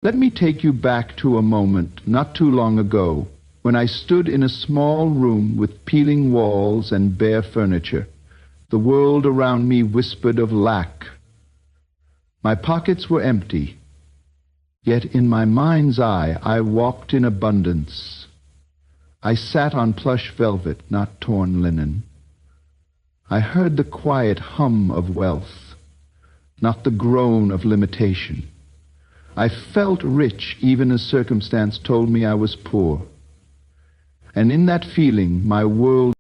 Let me take you back to a moment not too long ago when I stood in a small room with peeling walls and bare furniture. The world around me whispered of lack. My pockets were empty, yet in my mind's eye I walked in abundance. I sat on plush velvet, not torn linen. I heard the quiet hum of wealth, not the groan of limitation. I felt rich even as circumstance told me I was poor. And in that feeling, my world...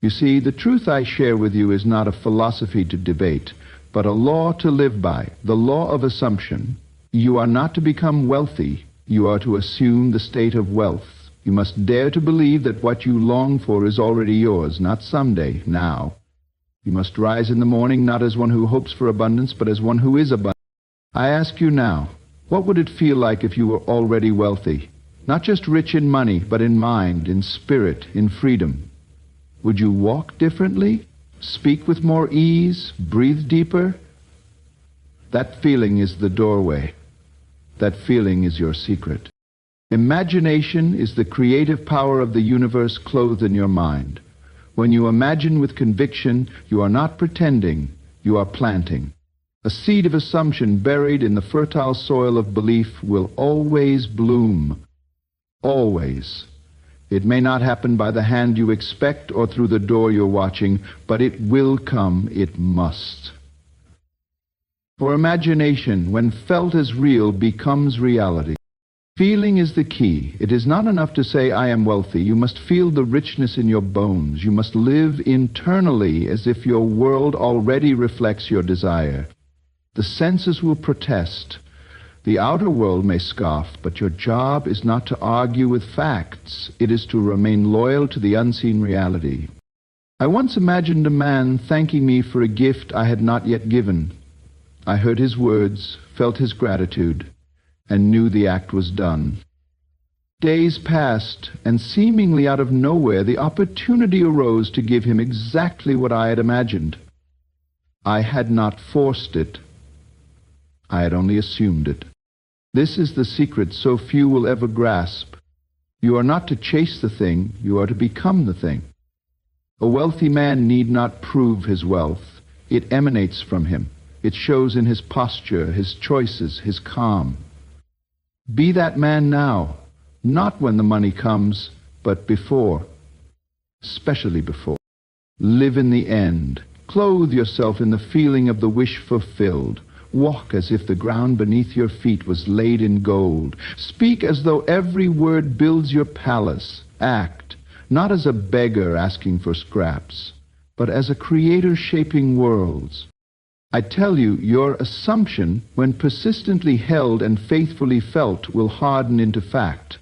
You see, the truth I share with you is not a philosophy to debate, but a law to live by, the law of assumption. You are not to become wealthy. You are to assume the state of wealth. You must dare to believe that what you long for is already yours, not someday, now. You must rise in the morning not as one who hopes for abundance, but as one who is abundant. I ask you now, what would it feel like if you were already wealthy? Not just rich in money, but in mind, in spirit, in freedom. Would you walk differently? Speak with more ease? Breathe deeper? That feeling is the doorway. That feeling is your secret. Imagination is the creative power of the universe clothed in your mind. When you imagine with conviction, you are not pretending, you are planting. A seed of assumption buried in the fertile soil of belief will always bloom. Always. It may not happen by the hand you expect or through the door you're watching, but it will come, it must. For imagination, when felt as real, becomes reality. Feeling is the key. It is not enough to say, I am wealthy. You must feel the richness in your bones. You must live internally as if your world already reflects your desire. The senses will protest. The outer world may scoff, but your job is not to argue with facts. It is to remain loyal to the unseen reality. I once imagined a man thanking me for a gift I had not yet given. I heard his words, felt his gratitude, and knew the act was done. Days passed, and seemingly out of nowhere, the opportunity arose to give him exactly what I had imagined. I had not forced it. I had only assumed it. This is the secret so few will ever grasp. You are not to chase the thing, you are to become the thing. A wealthy man need not prove his wealth. It emanates from him. It shows in his posture, his choices, his calm. Be that man now, not when the money comes, but before, especially before. Live in the end. Clothe yourself in the feeling of the wish fulfilled. Walk as if the ground beneath your feet was laid in gold. Speak as though every word builds your palace. Act, not as a beggar asking for scraps, but as a creator shaping worlds. I tell you, your assumption, when persistently held and faithfully felt, will harden into fact.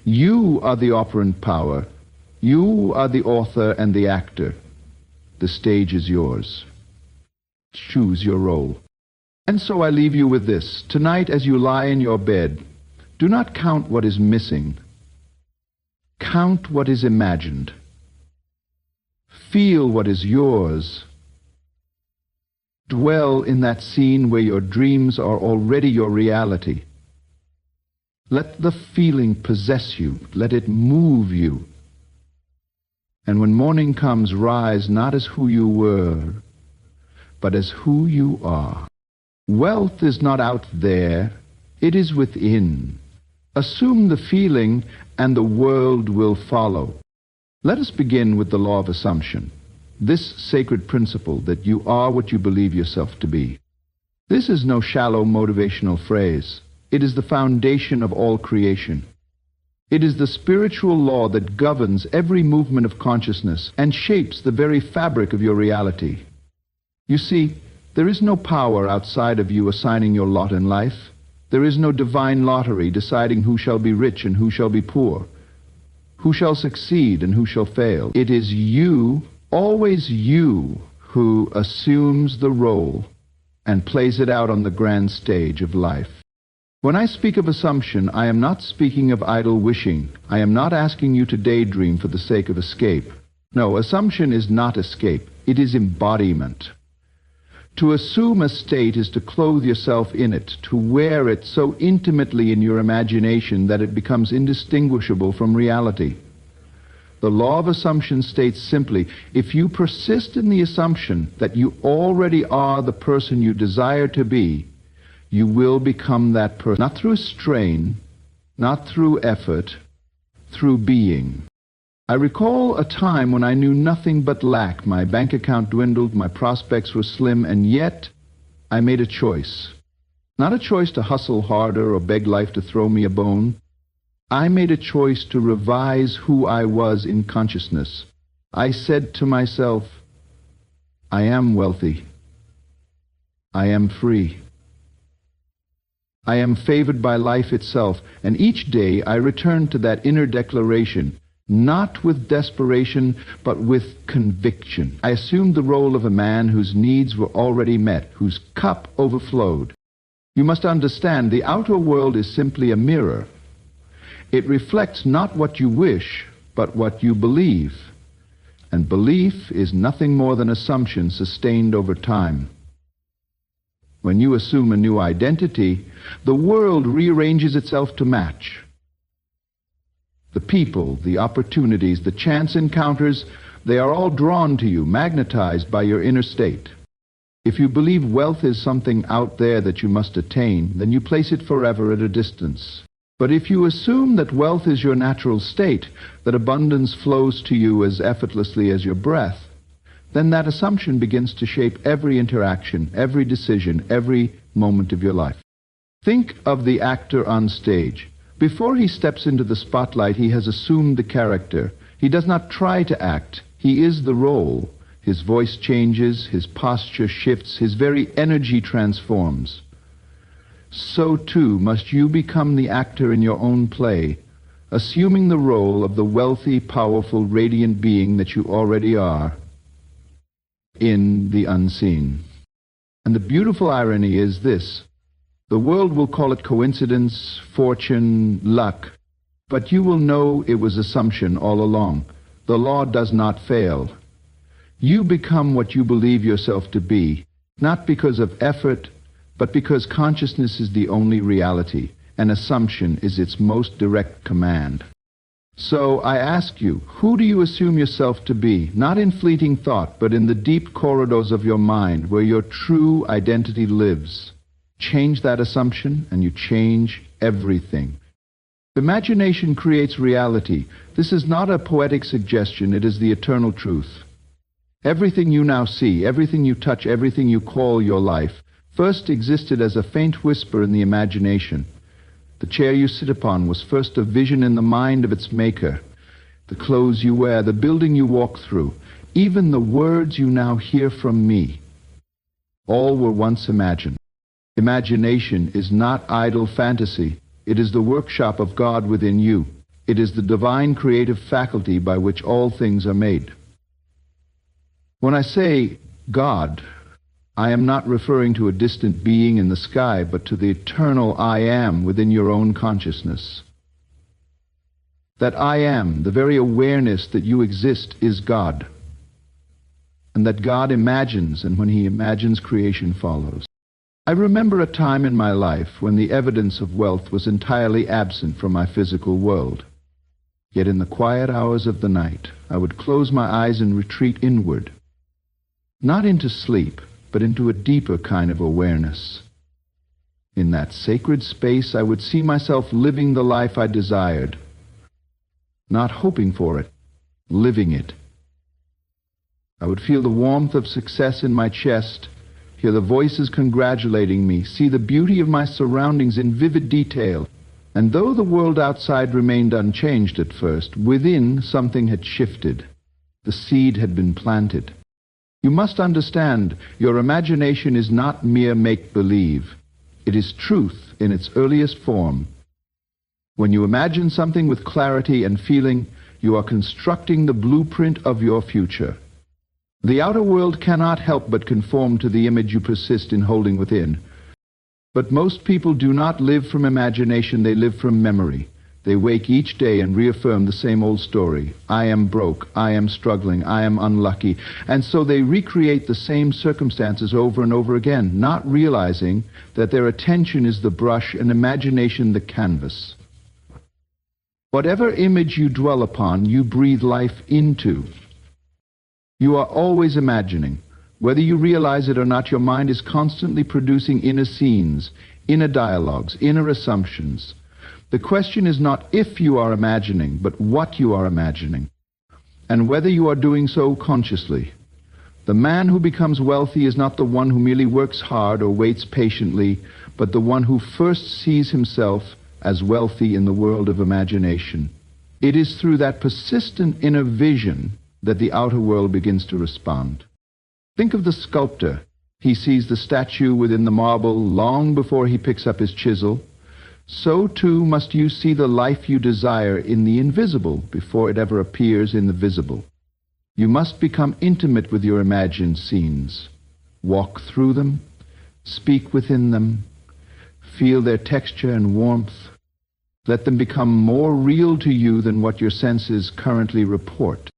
You are the operant power. You are the author and the actor. The stage is yours. Choose your role. And so I leave you with this. Tonight, as you lie in your bed, do not count what is missing. Count what is imagined. Feel what is yours. Dwell in that scene where your dreams are already your reality. Let the feeling possess you. Let it move you. And when morning comes, rise not as who you were, but as who you are. Wealth is not out there, it is within. Assume the feeling, and the world will follow. Let us begin with the law of assumption, this sacred principle that you are what you believe yourself to be. This is no shallow motivational phrase. It is the foundation of all creation. It is the spiritual law that governs every movement of consciousness and shapes the very fabric of your reality. You see, there is no power outside of you assigning your lot in life. There is no divine lottery deciding who shall be rich and who shall be poor, who shall succeed and who shall fail. It is you, always you, who assumes the role and plays it out on the grand stage of life. When I speak of assumption, I am not speaking of idle wishing. I am not asking you to daydream for the sake of escape. No, assumption is not escape. It is embodiment. To assume a state is to clothe yourself in it, to wear it so intimately in your imagination that it becomes indistinguishable from reality. The law of assumption states simply, if you persist in the assumption that you already are the person you desire to be, you will become that person, not through strain, not through effort, through being. I recall a time when I knew nothing but lack. My bank account dwindled, my prospects were slim, and yet I made a choice. Not a choice to hustle harder or beg life to throw me a bone. I made a choice to revise who I was in consciousness. I said to myself, I am wealthy. I am free. I am favored by life itself, and each day I returned to that inner declaration, not with desperation, but with conviction. I assumed the role of a man whose needs were already met, whose cup overflowed. You must understand, the outer world is simply a mirror. It reflects not what you wish, but what you believe. And belief is nothing more than assumption sustained over time. When you assume a new identity, the world rearranges itself to match. The people, the opportunities, the chance encounters, they are all drawn to you, magnetized by your inner state. If you believe wealth is something out there that you must attain, then you place it forever at a distance. But if you assume that wealth is your natural state, that abundance flows to you as effortlessly as your breath, then that assumption begins to shape every interaction, every decision, every moment of your life. Think of the actor on stage. Before he steps into the spotlight, he has assumed the character. He does not try to act. He is the role. His voice changes, his posture shifts, his very energy transforms. So too must you become the actor in your own play, assuming the role of the wealthy, powerful, radiant being that you already are in the unseen. And the beautiful irony is this. The world will call it coincidence, fortune, luck, but you will know it was assumption all along. The law does not fail. You become what you believe yourself to be, not because of effort, but because consciousness is the only reality, and assumption is its most direct command. So I ask you, who do you assume yourself to be, not in fleeting thought, but in the deep corridors of your mind, where your true identity lives? Change that assumption, and you change everything. Imagination creates reality. This is not a poetic suggestion, it is the eternal truth. Everything you now see, everything you touch, everything you call your life, first existed as a faint whisper in the imagination. The chair you sit upon was first a vision in the mind of its maker. The clothes you wear, the building you walk through, even the words you now hear from me, all were once imagined. Imagination is not idle fantasy. It is the workshop of God within you. It is the divine creative faculty by which all things are made. When I say God, I am not referring to a distant being in the sky, but to the eternal I am within your own consciousness. That I am, the very awareness that you exist, is God. And that God imagines, and when He imagines, creation follows. I remember a time in my life when the evidence of wealth was entirely absent from my physical world. Yet in the quiet hours of the night, I would close my eyes and retreat inward, not into sleep, but into a deeper kind of awareness. In that sacred space, I would see myself living the life I desired, not hoping for it, living it. I would feel the warmth of success in my chest, hear the voices congratulating me, see the beauty of my surroundings in vivid detail. And though the world outside remained unchanged at first, within something had shifted. The seed had been planted. You must understand, your imagination is not mere make-believe. It is truth in its earliest form. When you imagine something with clarity and feeling, you are constructing the blueprint of your future. The outer world cannot help but conform to the image you persist in holding within. But most people do not live from imagination, they live from memory. They wake each day and reaffirm the same old story. I am broke, I am struggling, I am unlucky. And so they recreate the same circumstances over and over again, not realizing that their attention is the brush and imagination the canvas. Whatever image you dwell upon, you breathe life into. You are always imagining. Whether you realize it or not, your mind is constantly producing inner scenes, inner dialogues, inner assumptions. The question is not if you are imagining, but what you are imagining, and whether you are doing so consciously. The man who becomes wealthy is not the one who merely works hard or waits patiently, but the one who first sees himself as wealthy in the world of imagination. It is through that persistent inner vision that the outer world begins to respond. Think of the sculptor. He sees the statue within the marble long before he picks up his chisel. So too must you see the life you desire in the invisible before it ever appears in the visible. You must become intimate with your imagined scenes. Walk through them, speak within them, feel their texture and warmth. Let them become more real to you than what your senses currently report.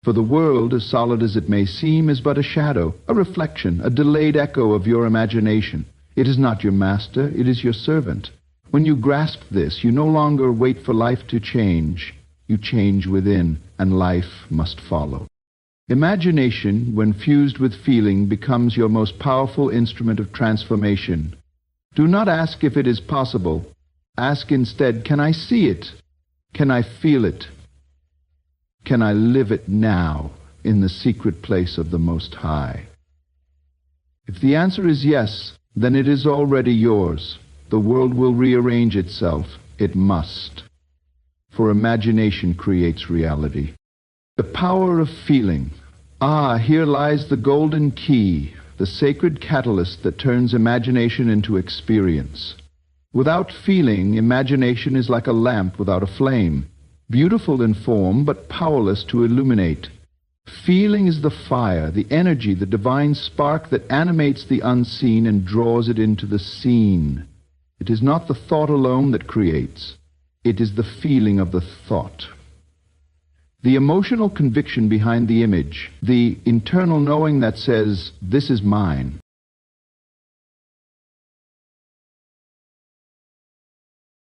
For the world, as solid as it may seem, is but a shadow, a reflection, a delayed echo of your imagination. It is not your master, it is your servant. When you grasp this, you no longer wait for life to change. You change within, and life must follow. Imagination, when fused with feeling, becomes your most powerful instrument of transformation. Do not ask if it is possible. Ask instead, can I see it? Can I feel it? Can I live it now in the secret place of the Most High? If the answer is yes, then it is already yours. The world will rearrange itself. It must. For imagination creates reality. The power of feeling. Ah, here lies the golden key, the sacred catalyst that turns imagination into experience. Without feeling, imagination is like a lamp without a flame, beautiful in form but powerless to illuminate. Feeling is the fire, the energy, the divine spark that animates the unseen and draws it into the seen. It is not the thought alone that creates. It is the feeling of the thought. The emotional conviction behind the image, the internal knowing that says, this is mine,